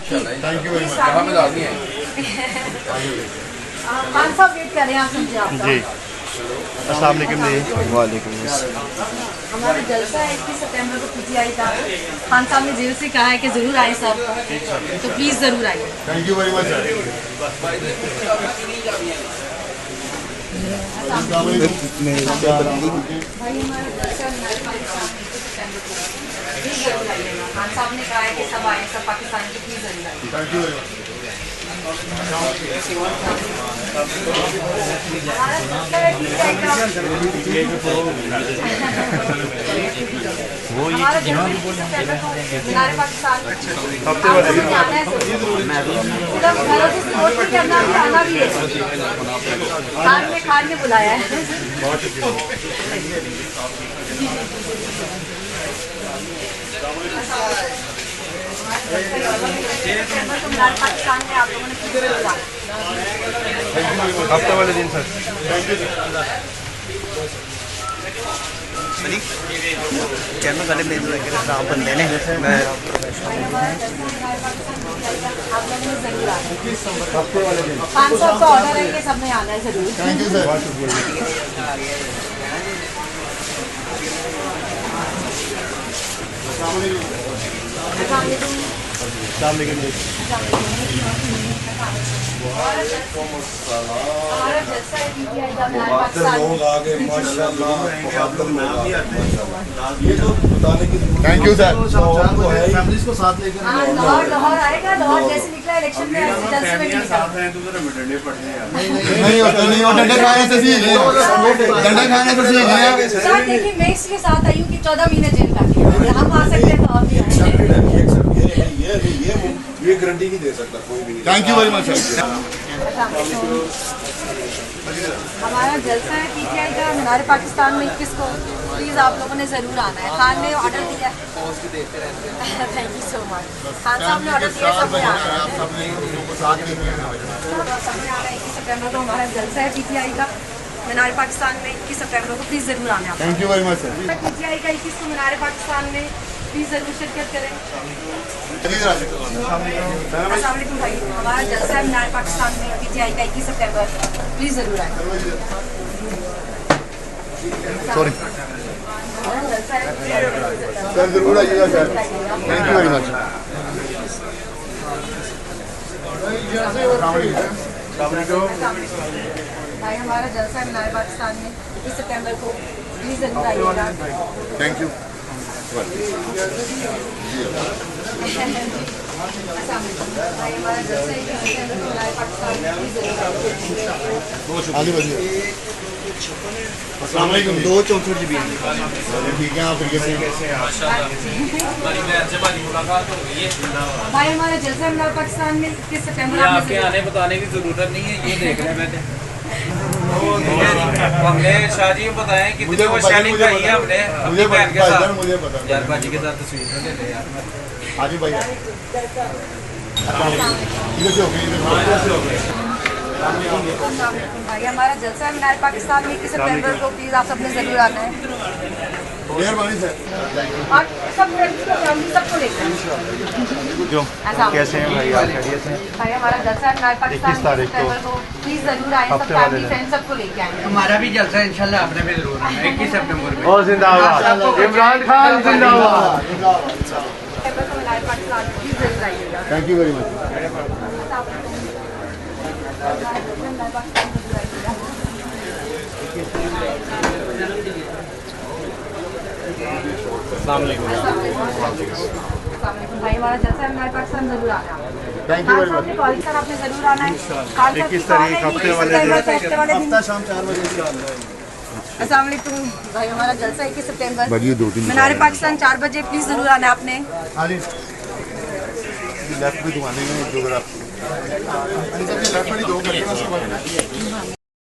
Thank you very Khan साहब wait कर रहे हैं, आप समझे आपका जी। अस्सलाम वालेकुम जी। वालेकुम। हमारा जलसा है 21 सितंबर को पीटीआई का। खान साहब ने जेल से कहा है कि जरूर आए सब, तो प्लीज जरूर आइए। Thank you very much. भाई हमारा जलसा प्लीज जरूर आइएगा। खान साहब ने कहा है कि सब आए, सब पाकिस्तान के, प्लीज जरूर आइए। Thank you very much. हमारा जलसा है पीटीआई का। हमारा जलसा 21 सितंबर को मीनार पाकिस्तान हफ्ते वाले दिन आना है। सिर्फ घरों से सपोर्ट नहीं करना, आना भी है। खान ने बुलाया है। मीनार पाकिस्तान में आप लोगों ने किस तरह हफ्ते वाले दिन सर। कैमरा वाले में खराब बंदे ने मैं आप लोगों ने जरूर आना है। हफ्ते वाले दिन। 500 का ऑर्डर है कि सबने आना है जरूर। Thank you sir. हमारा जलसा है पीटीआई का मीनार पाकिस्तान में। Thank you sir. फैमिलीज को साथ लेकर हाँ, लाहौर आएगा। लाहौर जैसे निकला इलेक्शन में जलसे में नहीं था। नहीं होता, नहीं होता। डंडे खाने से सीख लिया। डंडे खाने से सीख लिया। सर देखिए, मैं इसलिए साथ आई हूँ कि 14 महीने जेल काटी है। हम आ सकते हैं तो आप भी आएं। ये गारंटी नहीं दे सकता कोई भी। Thank you very much sir. हमारा जलसा है पीटीआई का मीनार पाकिस्तान में 21 को। प्लीज़ आप लोगों ने ज़रूर आना है। खान ने ऑर्डर दिया है। Thank you so much. Khan साहब ने ऑर्डर दिया, सबने आना है। सबने आना है। 21 सितंबर को हमारा जलसा है पीटीआई का मीनार पाकिस्तान में। 21 सितंबर को प्लीज़ ज़रूर आना है। Thank you very much sir. PTI का 21 को मीनार पाकिस्तान में प्लीज़ ज़रूर शिरकत करें। अस्सलाम वालेकुम भाई, हमारा जलसा है मीनार पाकिस्तान में पीटीआई का 21 सितंबर, प्लीज़ ज़रूर आए। सॉरी सर, जरूर आइएगा sir. Thank you very much. भाई हमारा जलसा है मीनार पाकिस्तान में 21 सितंबर को, प्लीज़ ज़रूर आइएगा। Thank you. भाई हमारा जलसा है 21 सितंबर को मीनार पाकिस्तान में, प्लीज़ ज़रूर आइएगा। आगे बढ़िए। अस्सलाम वालेकुम। 2 64 GB ठीक है, आप कैसे हैं? भाई हमारा जलसा है मीनार पाकिस्तान में 21 सितंबर आपके आने बताने की जरूरत नहीं है, ये देख रहे हैं मैंने। हमने शाह जी बताएं कितनी वो शाइनिंग खाई है हमने अपनी बहन के साथ। मुझे पता यार बाजी के साथ तस्वीर तो ले ले यार। आगे भैया इधर से हो गई। भाई हमारा जलसा है मीनार पाकिस्तान में 21 सितंबर को, प्लीज़ आप सबने ज़रूर आना है। मेहरबानी सर। और सब फैमिली सबको लेकर जो कैसे हैं भाई, आप खैरियत हैं? भाई हमारा जलसा है मीनार पाकिस्तान 21 तारीख को प्लीज़ ज़रूर आए। सब हफ्ते वाले फैमिली दिन। फ्रेंड सबको लेके आएंगे। हमारा भी जलसा इंशाल्लाह आपने भी जरूर 21 सितंबर में। और जिंदाबाद इमरान खान जिंदाबाद। सितंबर को मीनार पाकिस्तान प्लीज़ ज़रूर आइएगा। Thank you very much. भाई हमारा जलसा है मीनार पाकिस्तान ज़रूर आना है। Thank you very much. College sir आपने ज़रूर आना है। 21 तारीख हफ्ते वाले दिन। हफ्ता शाम 4 बजे से अस्सलाम वालेकुम भाई, हमारा जलसा है 21 सितंबर बढ़िए 2-3 मीनार पाकिस्तान 4 बजे, प्लीज़ ज़रूर आना है आपने। हाँ जी, लेफ्ट भी दुकानें हैं जो अगर आप लेफ्ट वाली 2 करके